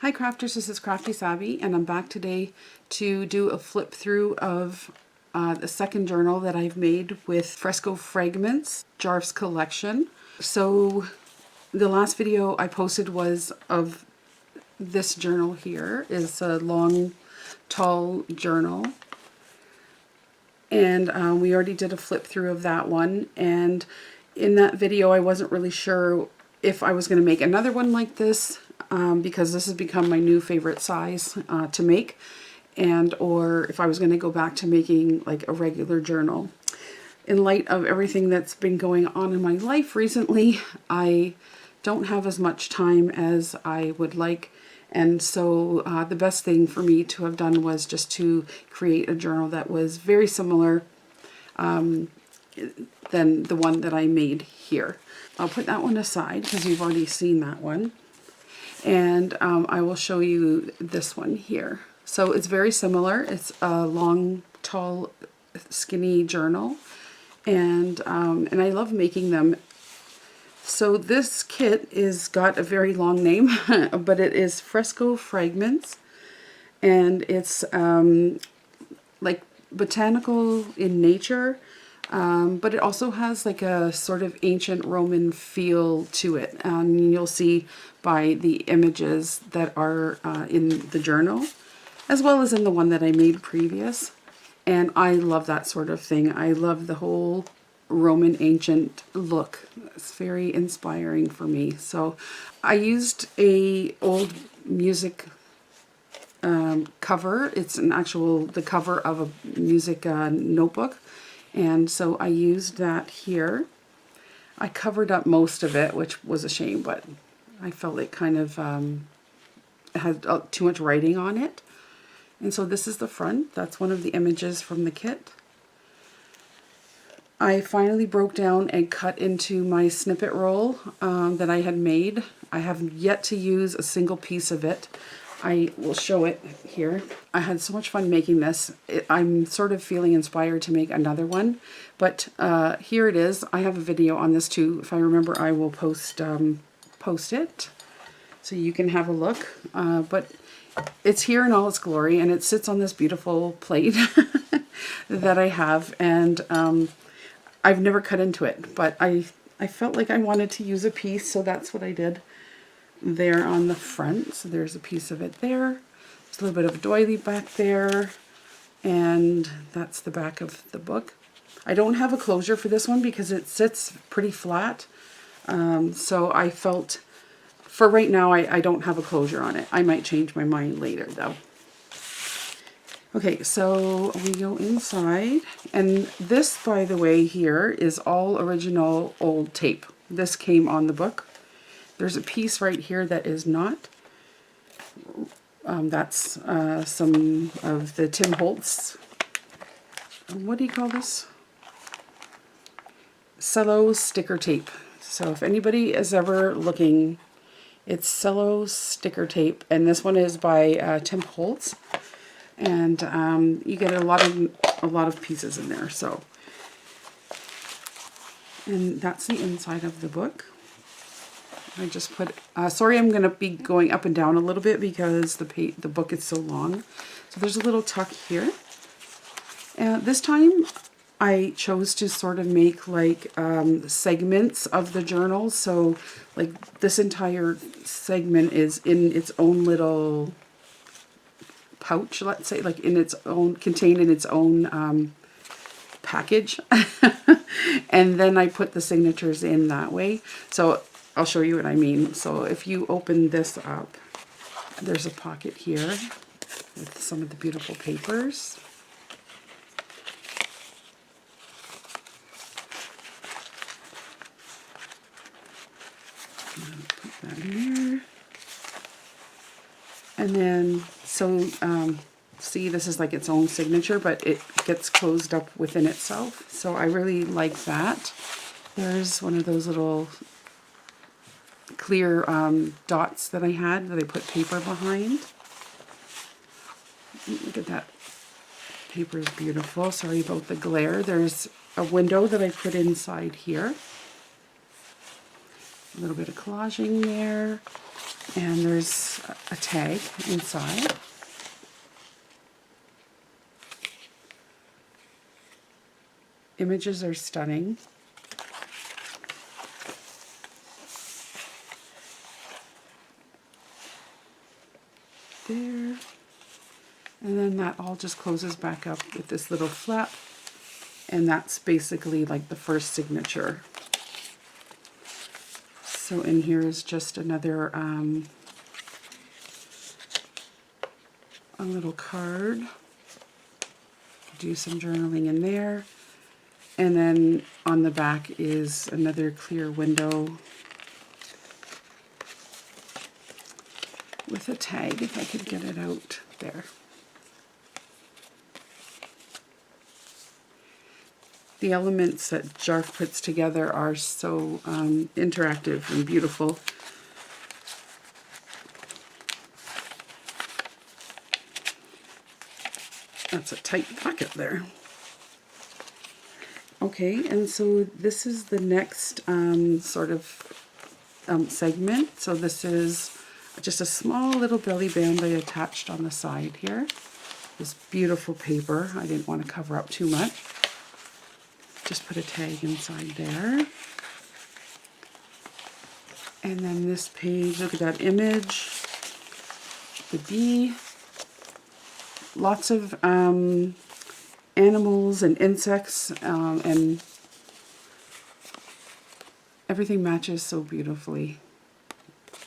Hi crafters, this is Crafty Savvy and I'm back today to do a flip through of the second journal that I've made with Fresco Fragments, Jarfs collection. So the last video I posted was of this journal here. It's a long, tall journal. And we already did a flip through of that one. And in that video I wasn't really sure if I was going to make another one like this. Because this has become my new favorite size to make, and or if I was going to go back to making like a regular journal. In light of everything that's been going on in my life recently, I don't have as much time as I would like, and so the best thing for me to have done was just to create a journal that was very similar than the one that I made here. I'll put that one aside because you've already seen that one. And I will show you this one here. So it's very similar. It's a long, tall, skinny journal, and I love making them. So this kit is got a very long name, but it is Fresco Fragments, and it's like botanical in nature. But it also has like a sort of ancient Roman feel to it, and you'll see by the images that are in the journal, as well as in the one that I made previous. And I love that sort of thing. I love the whole Roman ancient look. It's very inspiring for me. So I used a old music cover. It's the cover of a music notebook. And so I used that here. I covered up most of it, which was a shame, but I felt it kind of had too much writing on it. And so this is the front. That's one of the images from the kit. I finally broke down and cut into my snippet roll that I had made. I have yet to use a single piece of it. I will show it here. I had so much fun making this. I'm sort of feeling inspired to make another one, but here it is. I have a video on this too. If I remember, I will post it so you can have a look. But it's here in all its glory, and it sits on this beautiful plate that I have, and I've never cut into it, but I felt like I wanted to use a piece, so that's what I did. There on the front, so there's a piece of it there. There's a little bit of a doily back there, and that's the back of the book. I don't have a closure for this one because it sits pretty flat, so I felt for right now I don't have a closure on it. I might change my mind later though. Okay, so we go inside, and this, by the way, here is all original old tape. This came on the book. There's a piece right here that is not. That's some of the Tim Holtz, what do you call this? Cello sticker tape. So if anybody is ever looking, it's cello sticker tape, and this one is by Tim Holtz, and you get a lot of pieces in there. So, and that's the inside of the book. I just put, sorry I'm going to be going up and down a little bit because the book is so long. So there's a little tuck here. This time I chose to sort of make like segments of the journal. So like this entire segment is in its own little pouch, let's say, like in its own, contained in its own package. And then I put the signatures in that way. So I'll show you what I mean. So if you open this up, there's a pocket here with some of the beautiful papers. Put that in there. And then, so see, this is like its own signature, but it gets closed up within itself. So I really like that. There's one of those little clear dots that I had that I put paper behind. Look at that. Paper is beautiful. Sorry about the glare. There's a window that I put inside here. A little bit of collaging there. And there's a tag inside. Images are stunning. There. And then that all just closes back up with this little flap. And that's basically like the first signature. So in here is just another, a little card. Do some journaling in there. And then on the back is another clear window with a tag, if I could get it out there. The elements that Jarf puts together are so interactive and beautiful. That's a tight pocket there. Okay, and so this is the next sort of segment. So this is just a small little belly band I attached on the side here. This beautiful paper. I didn't want to cover up too much. Just put a tag inside there. And then this page, look at that image. The bee. Lots of animals and insects, and everything matches so beautifully.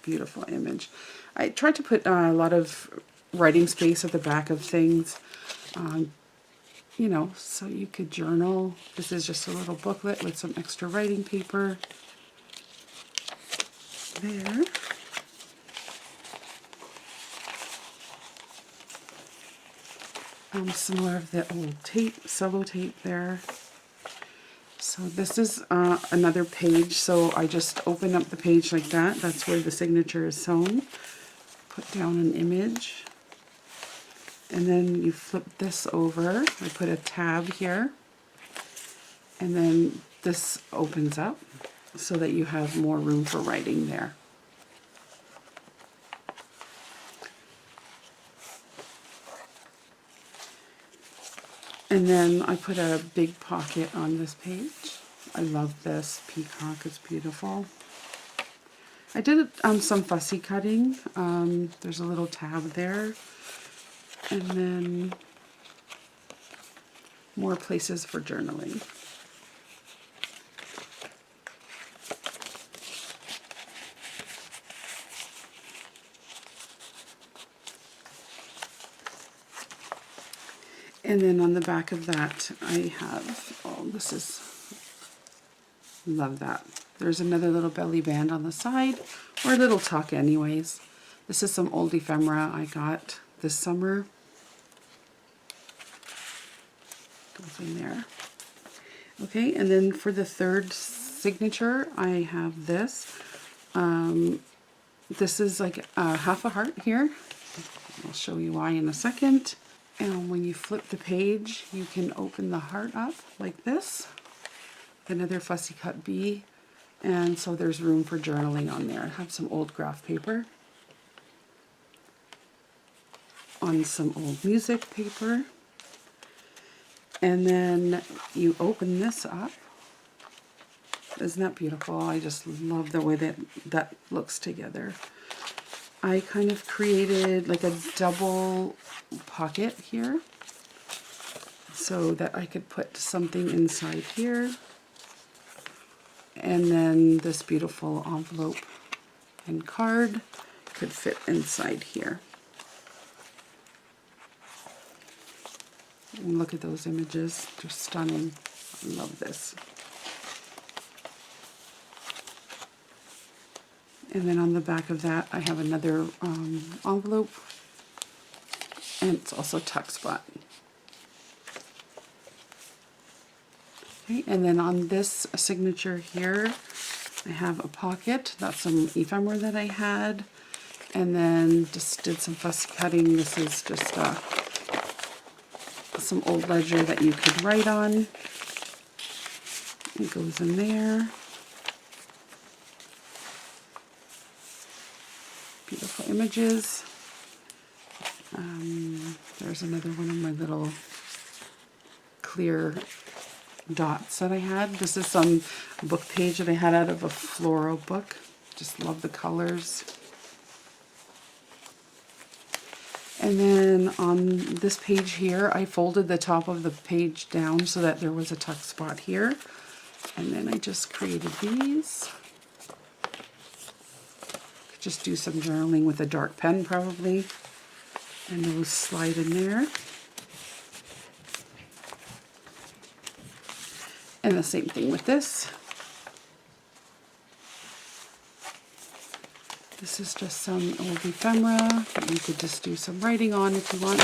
Beautiful image. I tried to put a lot of writing space at the back of things, you know, so you could journal. This is just a little booklet with some extra writing paper. There. Some more of the old tape, cello tape there. So this is another page, so I just open up the page like that. That's where the signature is sewn. Put down an image. And then you flip this over. I put a tab here. And then this opens up so that you have more room for writing there. And then I put a big pocket on this page. I love this peacock, it's beautiful. I did some fussy cutting. There's a little tab there. And then more places for journaling. And then on the back of that, I have, oh, this is, love that. There's another little belly band on the side, or a little tuck anyways. This is some old ephemera I got this summer. Goes in there. Okay, and then for the third signature, I have this. This is like half a heart here. I'll show you why in a second. And when you flip the page, you can open the heart up like this. Another fussy cut bee. And so there's room for journaling on there. I have some old graph paper. On some old music paper. And then you open this up. Isn't that beautiful? I just love the way that looks together. I kind of created like a double pocket here so that I could put something inside here, and then this beautiful envelope and card could fit inside here. And look at those images, they're stunning. I love this. And then on the back of that, I have another envelope, and it's also tuck spot. Okay, and then on this signature here, I have a pocket. That's some ephemera that I had, and then just did some fussy cutting. This is just some old ledger that you could write on. It goes in there. images. There's another one of my little clear dots that I had. This is some book page that I had out of a floral book. Just love the colors. And then on this page here, I folded the top of the page down so that there was a tuck spot here. And then I just created these. Could just do some journaling with a dark pen probably. And those slide in there. And the same thing with this. This is just some old ephemera that you could just do some writing on if you want.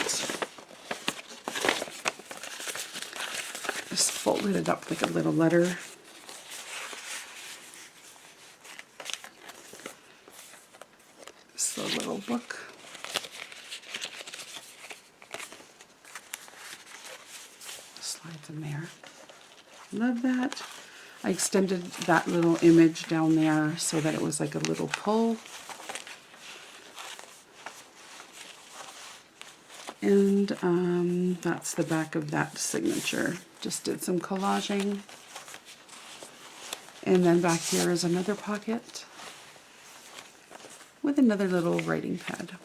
Just folded it up like a little letter. This is a little book. Slides in there. Love that. I extended that little image down there so that it was like a little pull. And that's the back of that signature. Just did some collaging. And then back here is another pocket with another little writing pad.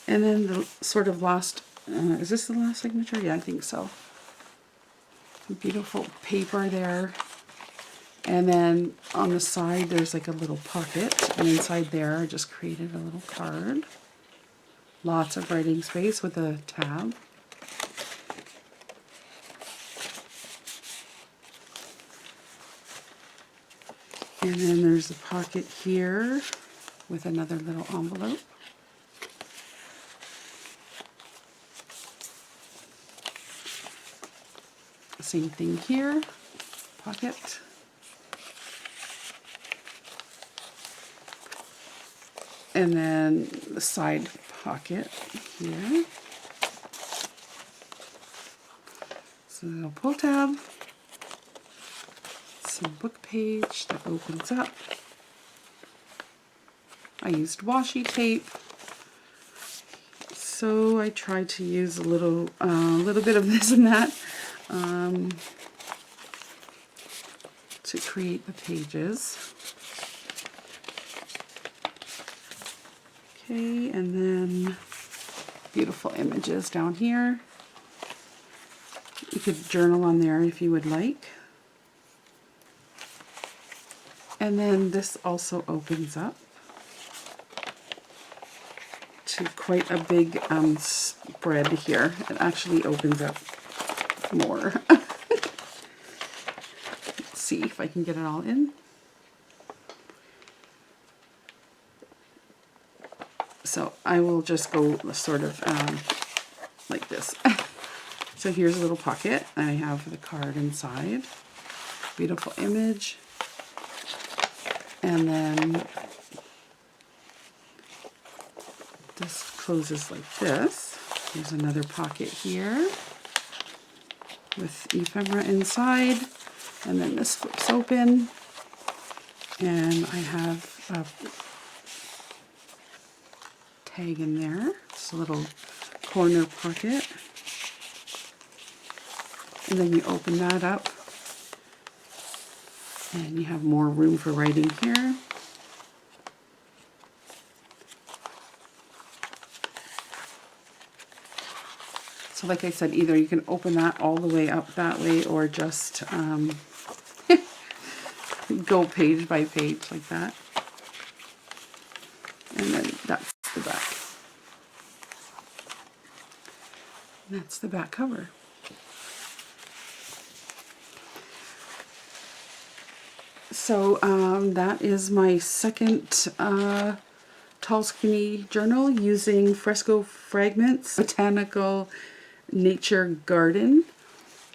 And then the sort of last, is this the last signature? Yeah, I think so. Beautiful paper there. And then on the side, there's like a little pocket. And inside there, I just created a little card. Lots of writing space with a tab. And then there's a pocket here with another little envelope. Same thing here, pocket. And then the side pocket here. So a little pull tab. Some book page that opens up. I used washi tape. So I tried to use a little bit of this and that to create the pages. Okay, and then beautiful images down here. You could journal on there if you would like. And then this also opens up to quite a big spread here. It actually opens up more. Let's see if I can get it all in. So I will just go sort of like this. So here's a little pocket, and I have the card inside. Beautiful image. And then this closes like this. There's another pocket here with ephemera inside. And then this flips open. And I have a tag in there. It's a little corner pocket. And then you open that up. And you have more room for writing here. So like I said, either you can open that all the way up that way or just go page by page like that. And then that's the back. And that's the back cover. So that is my second Tall Skinny journal using Fresco Fragments, Botanical Nature Garden.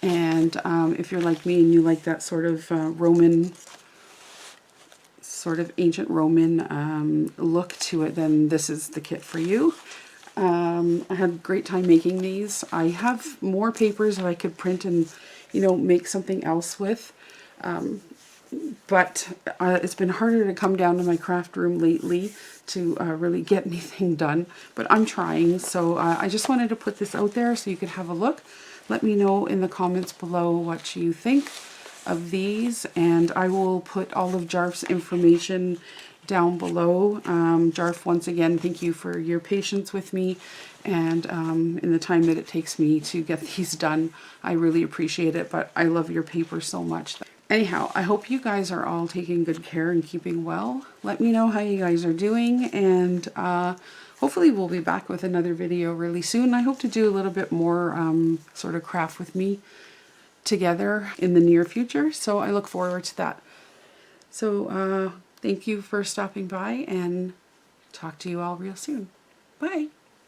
And if you're like me and you like that sort of Roman, sort of ancient Roman look to it, then this is the kit for you. I had a great time making these. I have more papers that I could print and, you know, make something else with. But it's been harder to come down to my craft room lately to really get anything done, but I'm trying. So I just wanted to put this out there so you could have a look. Let me know in the comments below what you think of these, and I will put all of Jarf's information down below. Jarf, once again, thank you for your patience with me and in the time that it takes me to get these done. I really appreciate it, but I love your paper so much. Anyhow, I hope you guys are all taking good care and keeping well. Let me know how you guys are doing, and hopefully we'll be back with another video really soon. I hope to do a little bit more sort of craft with me together in the near future, so I look forward to that. So thank you for stopping by, and talk to you all real soon. Bye!